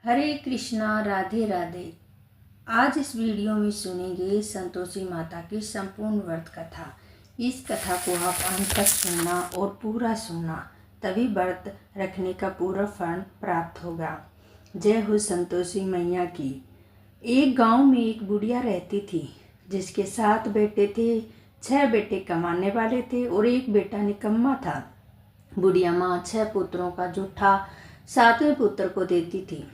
हरे कृष्णा, राधे राधे। आज इस वीडियो में सुनेंगे संतोषी माता की संपूर्ण व्रत कथा। इस कथा को आप अंत तक सुनना और पूरा सुनना, तभी व्रत रखने का पूरा फल प्राप्त होगा। जय हो संतोषी मैया की। एक गांव में एक बुढ़िया रहती थी, जिसके 7 बेटे थे। 6 बेटे कमाने वाले थे और एक बेटा निकम्मा था। बुढ़िया माँ 6 पुत्रों का जूठा 7वें पुत्र को देती थी।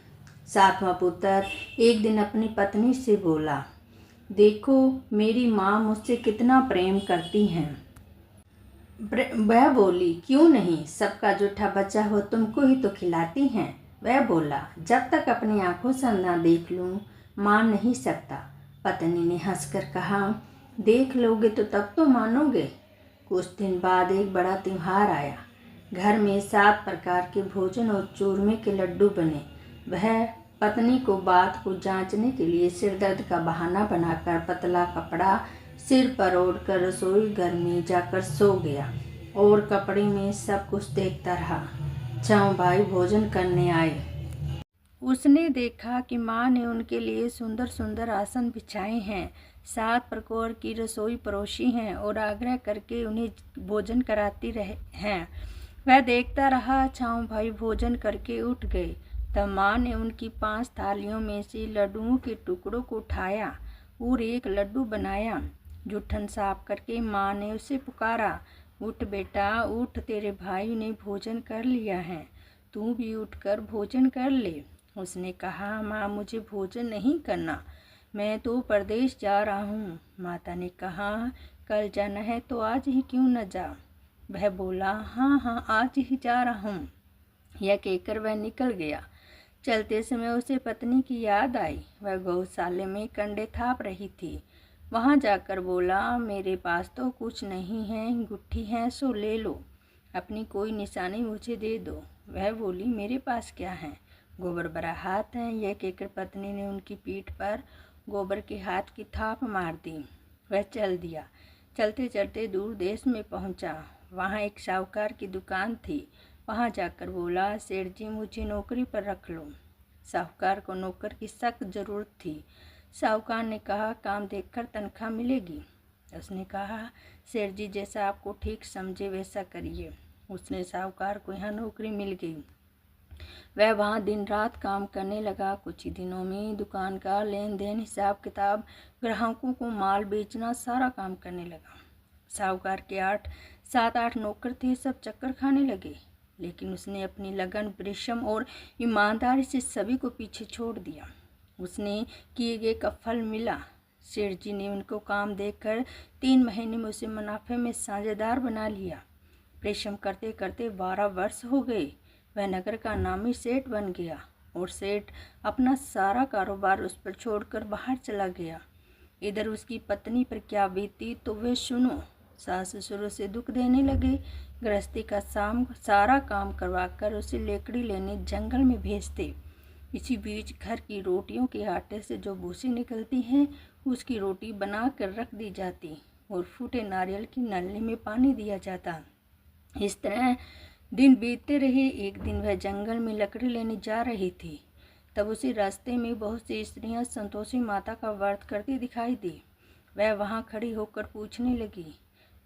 7वां पुत्र एक दिन अपनी पत्नी से बोला, देखो मेरी माँ मुझसे कितना प्रेम करती हैं। वह बोली, क्यों नहीं, सबका जूठा बचा हो तुमको ही तो खिलाती हैं। वह बोला, जब तक अपनी आंखों से ना देख लूं मान नहीं सकता। पत्नी ने हंसकर कहा, देख लोगे तो तब तो मानोगे। कुछ दिन बाद एक बड़ा त्योहार आया। घर में 7 प्रकार के भोजन और चूरमे के लड्डू बने। वह पत्नी को बात को जांचने के लिए सिरदर्द का बहाना बनाकर पतला कपड़ा सिर पर ओढ़कर रसोई घर में जाकर सो गया और कपड़े में सब कुछ देखता रहा। 6 भाई भोजन करने आए। उसने देखा कि माँ ने उनके लिए सुंदर सुंदर आसन बिछाए हैं, 7 प्रकार की रसोई परोसी हैं और आग्रह करके उन्हें भोजन कराती रहे हैं। वह देखता रहा। 6 भाई भोजन करके उठ गए। तब माँ ने उनकी 5 थालियों में से लड्डुओं के टुकड़ों को उठाया और एक लड्डू बनाया। जूठन साफ करके माँ ने उसे पुकारा, उठ बेटा उठ, तेरे भाई ने भोजन कर लिया है, तू भी उठकर भोजन कर ले। उसने कहा, माँ मुझे भोजन नहीं करना, मैं तो परदेश जा रहा हूँ। माता ने कहा, कल जाना है तो आज ही क्यों न जा। वह बोला, हाँ हाँ आज ही जा रहा हूँ। यह कहकर वह निकल गया। चलते समय उसे पत्नी की याद आई। वह गौशाले में कंडे थाप रही थी। वहाँ जाकर बोला, मेरे पास तो कुछ नहीं है, गुट्ठी है सो ले लो, अपनी कोई निशानी मुझे दे दो। वह बोली, मेरे पास क्या है, गोबर भरा हाथ है। यह कहकर पत्नी ने उनकी पीठ पर गोबर के हाथ की थाप मार दी। वह चल दिया। चलते चलते दूर देश में पहुंचा। वहां एक साहूकार की दुकान थी। वहां जाकर बोला, सेठ जी मुझे नौकरी पर रख लो। साहूकार को नौकर की सख्त जरूरत थी। साहूकार ने कहा, काम देखकर तनख्वाह मिलेगी। उसने कहा, सेठ जी जैसा आपको ठीक समझे वैसा करिए। उसने साहूकार को यहाँ नौकरी मिल गई। वह वहाँ दिन रात काम करने लगा। कुछ ही दिनों में दुकान का लेन देन, हिसाब किताब, ग्राहकों को माल बेचना, सारा काम करने लगा। साहूकार के 7-8 नौकर थे, सब चक्कर खाने लगे, लेकिन उसने अपनी लगन, परिश्रम और ईमानदारी से सभी को पीछे छोड़ दिया। उसने किए गए का फल मिला। सेठ जी ने उनको काम देखकर 3 महीने में उसे मुनाफे में साझेदार बना लिया। परिश्रम करते करते 12 वर्ष हो गए। वह नगर का नामी सेठ बन गया और सेठ अपना सारा कारोबार उस पर छोड़कर बाहर चला गया। इधर उसकी पत्नी पर क्या बीती तो वे सुनो। सास ससुर से दुख देने लगे। गृहस्थी का सारा काम करवाकर उसे लेकड़ी लेने जंगल में भेजते। इसी बीच घर की रोटियों के आटे से जो भूसी निकलती है, उसकी रोटी बना कर रख दी जाती और फूटे नारियल की नली में पानी दिया जाता। इस तरह दिन बीतते रहे। एक दिन वह जंगल में लकड़ी लेने जा रही थी। तब उसे रास्ते में बहुत सी स्त्रियां संतोषी माता का व्रत करती दिखाई दी। वह वहां खड़ी होकर पूछने लगी,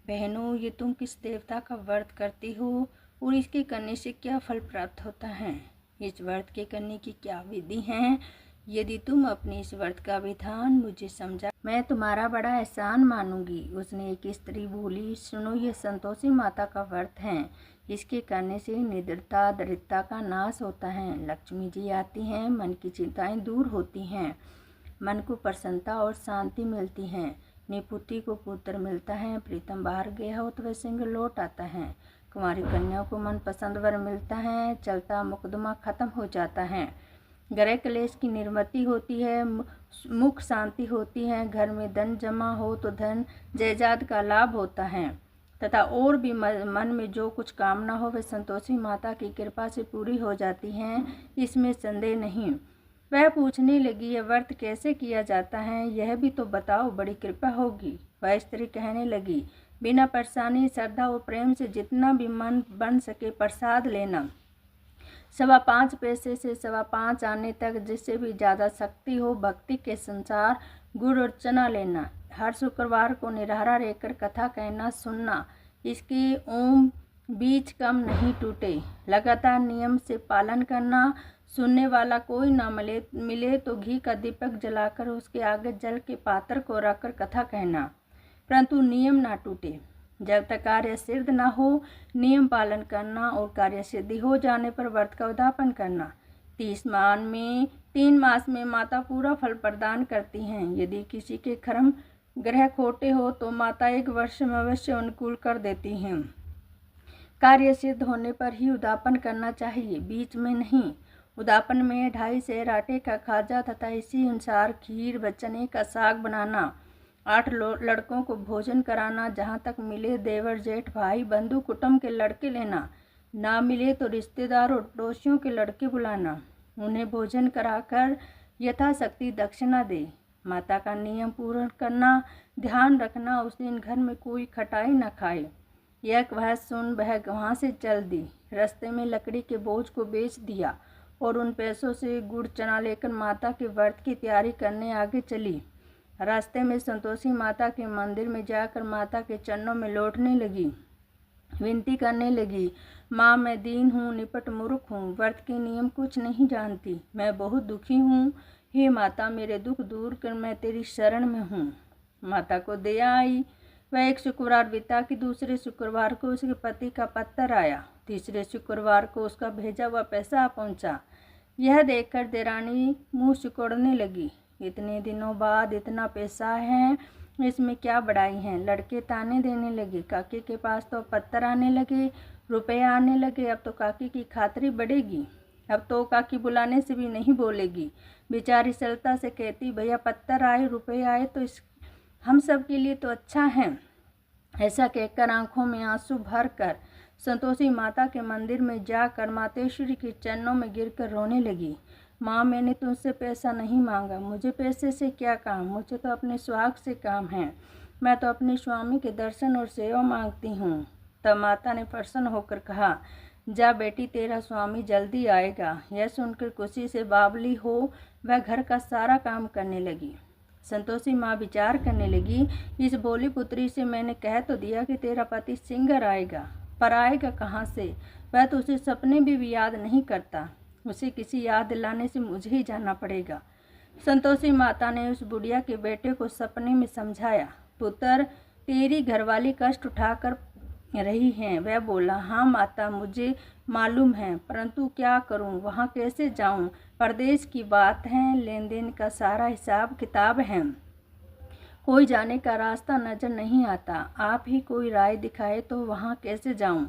बहनों ये तुम किस देवता का व्रत करती हो और इसके करने से क्या फल प्राप्त होता है? इस व्रत के करने की क्या विधि है? यदि तुम अपने इस व्रत का विधान मुझे समझा, मैं तुम्हारा बड़ा एहसान मानूंगी। उसने एक स्त्री बोली, सुनो ये संतोषी माता का व्रत है, इसके करने से निद्रता दरिद्रता का नाश होता है, लक्ष्मी जी आती हैं, मन की चिंताएं दूर होती हैं, मन को प्रसन्नता और शांति मिलती है, निपुत्री को पुत्र मिलता है, प्रीतम बाहर गया हो तो वह सिंह लौट आता है, कुमारी कन्याओं को मन पसंद वर मिलता है, चलता मुकदमा खत्म हो जाता है, ग्रह क्लेश की निर्मति होती है, मुख शांति होती है, घर में धन जमा हो तो धन जायदाद का लाभ होता है तथा और भी मन में जो कुछ कामना हो वह संतोषी माता की कृपा से पूरी हो जाती हैं, इसमें संदेह नहीं। वह पूछने लगी, यह व्रत कैसे किया जाता है, यह भी तो बताओ, बड़ी कृपा होगी। वह स्त्री कहने लगी, बिना परेशानी, श्रद्धा और प्रेम से जितना भी मन बन सके प्रसाद लेना। 5.25 पैसे से 5.25 आने तक जिससे भी ज़्यादा शक्ति हो भक्ति के संसार गुड़ और चना लेना। हर शुक्रवार को निराहार रहकर कथा कहना सुनना। इसके ओम बीज कम नहीं टूटे। लगातार नियम से पालन करना। सुनने वाला कोई ना मिले तो घी का दीपक जलाकर उसके आगे जल के पात्र को रखकर कथा कहना, परंतु नियम ना टूटे। जब तक कार्य सिद्ध न हो नियम पालन करना और कार्य सिद्धि हो जाने पर व्रत का उद्यापन करना। 3 मास में माता पूरा फल प्रदान करती हैं। यदि किसी के कर्म ग्रह खोटे हो तो माता 1 वर्ष में अवश्य अनुकूल कर देती हैं। कार्य सिद्ध होने पर ही उद्यापन करना चाहिए, बीच में नहीं। उद्यापन में 2.5 सेर आटे का खाजा तथा इसी अनुसार खीर व चने का साग बनाना। 8 लड़कों को भोजन कराना। जहाँ तक मिले देवर जेठ भाई बंधु कुटुंब के लड़के लेना। ना मिले तो रिश्तेदार और पड़ोसियों के लड़के बुलाना। उन्हें भोजन कराकर यथाशक्ति दक्षिणा दे। माता का नियम पूर्ण करना। ध्यान रखना उस दिन घर में कोई खटाई न खाए। यह वह सुन वह वहाँ से चल दी। रास्ते में लकड़ी के बोझ को बेच दिया और उन पैसों से गुड़ चना लेकर माता के व्रत की तैयारी करने आगे चली। रास्ते में संतोषी माता के मंदिर में जाकर माता के चरणों में लौटने लगी। विनती करने लगी, माँ मैं दीन हूँ, निपट मूर्ख हूँ, व्रत के नियम कुछ नहीं जानती, मैं बहुत दुखी हूँ। हे माता मेरे दुख दूर कर, मैं तेरी शरण में हूँ। माता को दया आई। वह 1 शुक्रवार बीता कि दूसरे शुक्रवार को उसके पति का पत्र आया। तीसरे शुक्रवार को उसका भेजा हुआ पैसा पहुंचा। यह देखकर देरानी मुंह सिकोड़ने लगी। इतने दिनों बाद इतना पैसा है, इसमें क्या बड़ाई है। लड़के ताने देने लगे। काकी के पास तो पत्थर आने लगे, रुपये आने लगे। अब तो काकी की खातिरी बढ़ेगी। अब तो काकी बुलाने से भी नहीं बोलेगी। बेचारी सरलता से कहती, भैया पत्थर आए रुपये आए तो हम सब के लिए तो अच्छा है। ऐसा कहकर आंखों में आंसू भर कर संतोषी माता के मंदिर में जाकर मातेश्वरी के चरणों में गिरकर रोने लगी। माँ मैंने तुमसे पैसा नहीं मांगा, मुझे पैसे से क्या काम, मुझे तो अपने सुहाग से काम है। मैं तो अपने स्वामी के दर्शन और सेवा मांगती हूँ। तब माता ने प्रसन्न होकर कहा, जा बेटी तेरा स्वामी जल्दी आएगा। यह सुनकर खुशी से बावली हो वह घर का सारा काम करने लगी। संतोषी माँ विचार करने लगी, इस भोली पुत्री से मैंने कह तो दिया कि तेरा पति सिंगर आएगा, पर आएगा कहाँ से। वह तो उसे सपने भी याद नहीं करता। उसे किसी याद दिलाने से मुझे ही जाना पड़ेगा। संतोषी माता ने उस बुढ़िया के बेटे को सपने में समझाया, पुत्र तेरी घरवाली कष्ट उठाकर रही है। वह बोला, हाँ माता मुझे मालूम है, परंतु क्या करूं, वहाँ कैसे जाऊं। परदेश की बात है, लेन देन का सारा हिसाब किताब है, कोई जाने का रास्ता नजर नहीं आता। आप ही कोई राय दिखाए तो वहाँ कैसे जाऊं।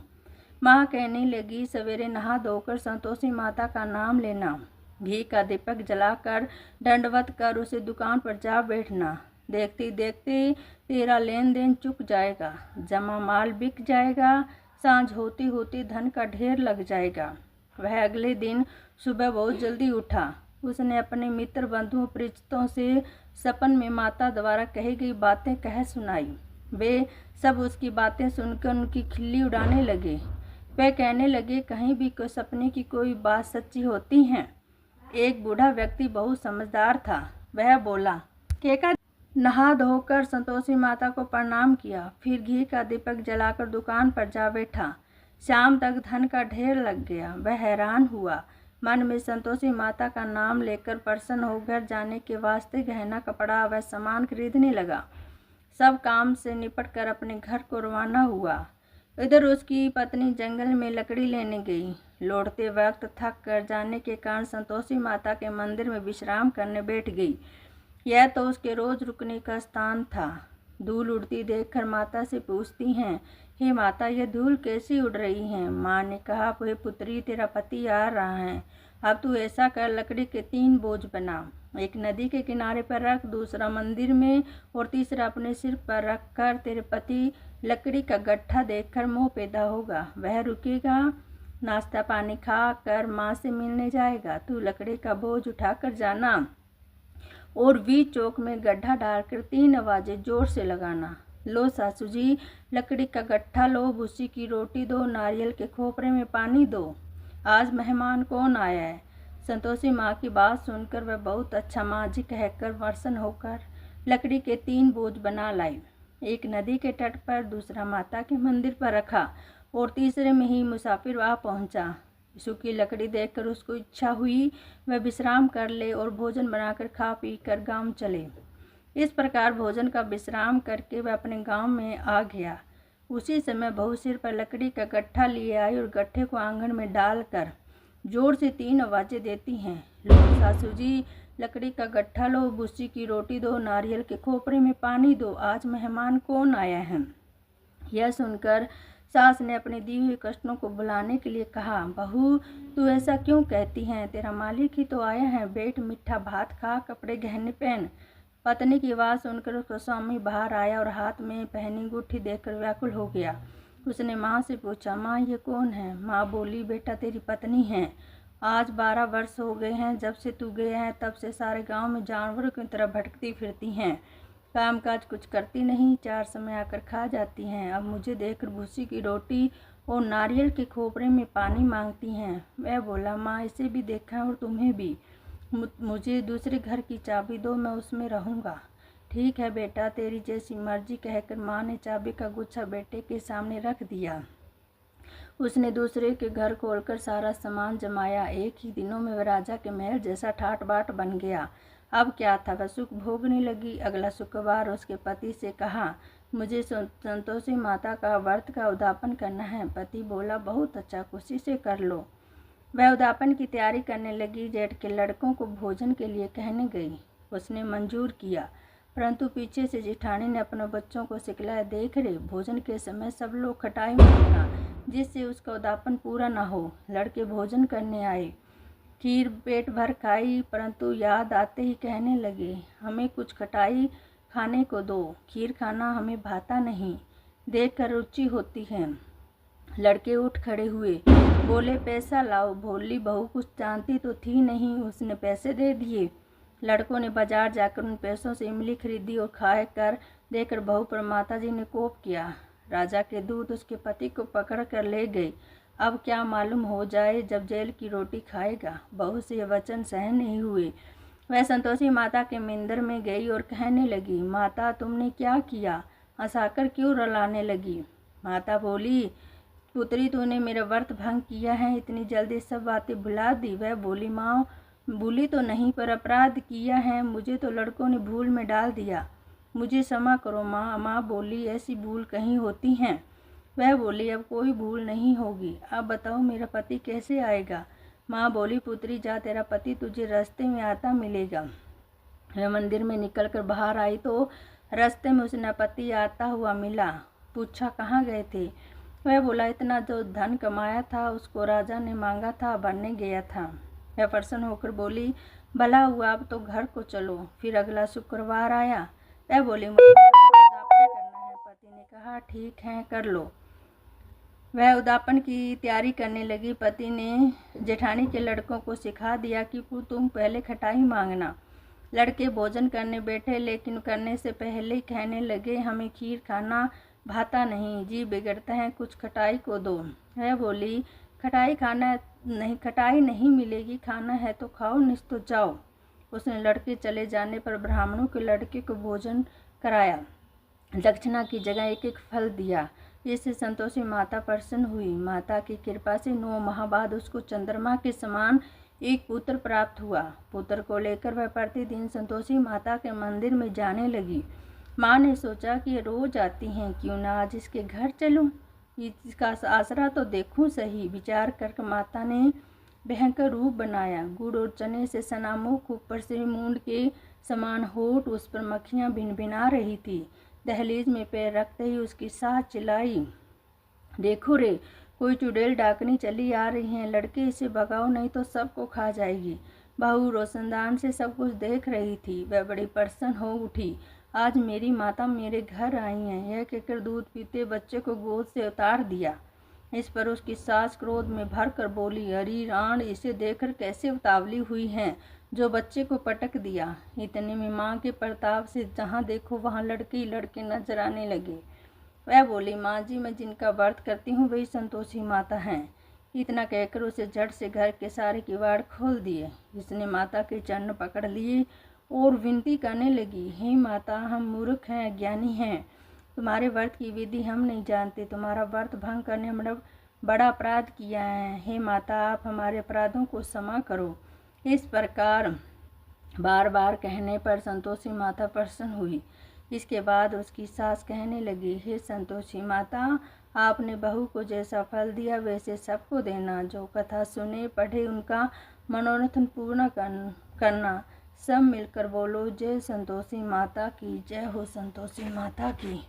माँ कहने लगी, सवेरे नहा धोकर संतोषी माता का नाम लेना, घी का दीपक जलाकर दंडवत कर उसे दुकान पर जा बैठना। देखते देखते तेरा लेन देन चुक जाएगा, जमा माल बिक जाएगा, सांझ होती होती धन का ढेर लग जाएगा। वह अगले दिन सुबह बहुत जल्दी उठा। उसने अपने मित्र बंधुओं परिचितों से सपन में माता द्वारा कही गई बातें कह सुनाई। वे सब उसकी बातें सुनकर उनकी खिल्ली उड़ाने लगे। वे कहने लगे, कहीं भी कोई सपने की कोई बात सच्ची होती है। एक बूढ़ा व्यक्ति बहुत समझदार था। वह बोला, केका नहा धोकर संतोषी माता को प्रणाम किया, फिर घी का दीपक जलाकर दुकान पर जा बैठा। शाम तक धन का ढेर लग गया। वह हैरान हुआ। मन में संतोषी माता का नाम लेकर प्रसन्न हो घर जाने के वास्ते गहना कपड़ा व सामान खरीदने लगा। सब काम से निपट कर अपने घर को रवाना हुआ। इधर उसकी पत्नी जंगल में लकड़ी लेने गई। लौटते वक्त थक कर जाने के कारण संतोषी माता के मंदिर में विश्राम करने बैठ गई। यह तो उसके रोज रुकने का स्थान था। धूल उड़ती देखकर माता से पूछती हैं, हे माता यह धूल कैसी उड़ रही है। माँ ने कहा, हे पुत्री तेरा पति आ रहा है, अब तू ऐसा कर लकड़ी के 3 बोझ बना, एक नदी के किनारे पर रख, दूसरा मंदिर में और तीसरा अपने सिर पर रख कर तेरे पति लकड़ी का गट्ठा देखकर मोह पैदा होगा। वह रुकेगा, नाश्ता पानी खा कर माँ से मिलने जाएगा। तू लकड़ी का बोझ उठाकर जाना और वी चौक में गड्ढा डालकर 3 आवाजें जोर से लगाना। लो सासू जी लकड़ी का गट्ठा लो, भूसी की रोटी दो, नारियल के खोपरे में पानी दो। आज मेहमान कौन आया है? संतोषी माँ की बात सुनकर वह बहुत अच्छा माँ जी कहकर प्रसन्न होकर लकड़ी के 3 बोझ बना लाई। एक नदी के तट पर, दूसरा माता के मंदिर पर रखा और तीसरे में ही मुसाफिर वहाँ पहुँचा। सूखी लकड़ी देखकर उसको इच्छा हुई वह विश्राम कर ले और भोजन बनाकर खा पी कर गाँव चले। इस प्रकार भोजन का विश्राम करके वह अपने गांव में आ गया। उसी समय बहू सिर पर लकड़ी का गट्ठा लिए आई और गट्ठे को आंगन में डालकर जोर से 3 आवाज़ें देती हैं। लो सासू जी, लकड़ी का गट्ठा लो, भूसी की रोटी दो, नारियल के खोपरे में पानी दो, आज मेहमान कौन आया है? यह सुनकर सास ने अपने दी हुई कष्टों को भुलाने के लिए कहा, बहू तू ऐसा क्यों कहती है? तेरा मालिक ही तो आया है। बैठ, मीठा भात खा, कपड़े गहने पहन। पत्नी की आवाज़ सुनकर उसका स्वामी बाहर आया और हाथ में पहनी अंगूठी देखकर व्याकुल हो गया। उसने माँ से पूछा, माँ ये कौन है? माँ बोली, बेटा तेरी पत्नी है। आज 12 वर्ष हो गए हैं जब से तू गया है, तब से सारे गांव में जानवरों की तरह भटकती फिरती हैं। कामकाज कुछ करती नहीं, 4 समय आकर खा जाती हैं। अब मुझे देखकर भूसी की रोटी और नारियल के खोपरे में पानी मांगती हैं। वह बोला, माँ इसे भी देखा और तुम्हें भी। मुझे दूसरे घर की चाबी दो, मैं उसमें रहूँगा। ठीक है बेटा, तेरी जैसी मर्जी, कहकर माँ ने चाबी का गुच्छा बेटे के सामने रख दिया। उसने दूसरे के घर खोलकर सारा सामान जमाया। एक ही दिनों में वह राजा के महल जैसा ठाट बाट बन गया। अब क्या था, वह सुख भोगने लगी। अगला शुक्रवार उसके पति से कहा, मुझे संतोषी माता का व्रत का उद्यापन करना है। पति बोला, बहुत अच्छा, खुशी से कर लो। वह उद्यापन की तैयारी करने लगी। जेठ के लड़कों को भोजन के लिए कहने गई। उसने मंजूर किया, परंतु पीछे से जेठानी ने अपने बच्चों को सिखलाया, देख रे, भोजन के समय सब लोग खटाई मांगना, जिससे उसका उद्यापन पूरा न हो। लड़के भोजन करने आए, खीर पेट भर खाई, परंतु याद आते ही कहने लगे, हमें कुछ खटाई खाने को दो, खीर खाना हमें भाता नहीं, देखकर रुचि होती है। लड़के उठ खड़े हुए, बोले, पैसा लाओ। भोली बहू कुछ जानती तो थी नहीं, उसने पैसे दे दिए। लड़कों ने बाजार जाकर उन पैसों से इमली खरीदी और खाए कर देकर बहू पर माताजी ने कोप किया। राजा के दूत उसके पति को पकड़ कर ले गए। अब क्या मालूम हो जाए जब जेल की रोटी खाएगा। बहू से यह वचन सहन नहीं हुए। वह संतोषी माता के मंदिर में गई और कहने लगी, माता तुमने क्या किया? हंसाकर क्यों रुलाने लगी? माता बोली, पुत्री तूने मेरा व्रत भंग किया है, इतनी जल्दी सब बातें भुला दी। वह बोली, माँ भूली तो नहीं, पर अपराध किया है, मुझे तो लड़कों ने भूल में डाल दिया, मुझे क्षमा करो माँ। माँ बोली, ऐसी भूल कहीं होती हैं? वह बोली, अब कोई भूल नहीं होगी। अब बताओ मेरा पति कैसे आएगा? माँ बोली, पुत्री जा, तेरा पति तुझे रास्ते में आता मिलेगा। वह मंदिर में निकलकर बाहर आई तो रास्ते में उसने पति आता हुआ मिला। पूछा, कहाँ गए थे? वह बोला, इतना जो धन कमाया था उसको राजा ने मांगा था, भरने गया था। वह प्रसन्न होकर बोली, भला हुआ, अब तो घर को चलो। फिर अगला शुक्रवार आया। वह बोली, मुझे उद्यापन करना है। पति ने कहा, ठीक है, कर लो। वह उद्यापन की तैयारी करने लगी। पति ने जेठानी के लड़कों को सिखा दिया कि तुम पहले खटाई मांगना। लड़के भोजन करने बैठे, लेकिन करने से पहले कहने लगे, हमें खीर खाना भाता नहीं, जी बिगड़ता है, कुछ खटाई को दो। वह बोली, खटाई नहीं मिलेगी, खाना है तो खाओ, नहीं तो जाओ। उसने लड़के चले जाने पर ब्राह्मणों के लड़के को भोजन कराया, दक्षिणा की जगह एक एक फल दिया, जिससे संतोषी माता प्रसन्न हुई। माता की कृपा से 9 माह बाद उसको चंद्रमा के समान एक पुत्र प्राप्त हुआ। पुत्र को लेकर वह प्रतिदिन संतोषी माता के मंदिर में जाने लगी। माँ ने सोचा कि रोज आती हैं, क्यों ना आज इसके घर चलूं, इसका आसरा तो देखूं सही। विचार कर माता ने भयंकर रूप बनाया। गुड़ और चने से सना मुख, ऊपर से मूंड के समान होठ, उस पर मक्खियाँ भिनभिना रही थी। दहलीज में पैर रखते ही उसकी सास चिल्लाई, देखो रे, कोई चुड़ैल डाकनी चली आ रही है, लड़के इसे भगाओ नहीं तो सबको खा जाएगी। बहू रोशनदान से सब कुछ देख रही थी। वह बड़ी प्रसन्न हो उठी, आज मेरी माता मेरे घर आई हैं। यह कहकर दूध पीते बच्चे को गोद से उतार दिया। इस पर उसकी सास क्रोध में भर कर बोली, अरे राण, इसे देखकर कैसे उतावली हुई हैं जो बच्चे को पटक दिया। इतने में माँ के प्रताप से जहाँ देखो वहाँ लड़के ही लड़के नजर आने लगे। वह बोली, माँ जी, मैं जिनका व्रत करती हूँ वही संतोषी माता हैं। इतना कहकर उसे झट से घर के सारे किवाड़ खोल दिए। इसने माता के चरण पकड़ लिए और विनती करने लगी, हे माता, हम मूर्ख हैं, अज्ञानी हैं, तुम्हारे व्रत की विधि हम नहीं जानते, तुम्हारा व्रत भंग करने हमने बड़ा अपराध किया है। हे माता, आप हमारे अपराधों को क्षमा करो। इस प्रकार बार बार कहने पर संतोषी माता प्रसन्न हुई। इसके बाद उसकी सास कहने लगी, हे संतोषी माता, आपने बहू को जैसा फल दिया वैसे सबको देना। जो कथा सुने पढ़े उनका मनोरथ पूर्ण करना। सब मिलकर बोलो, जय संतोषी माता की जय हो, संतोषी माता की।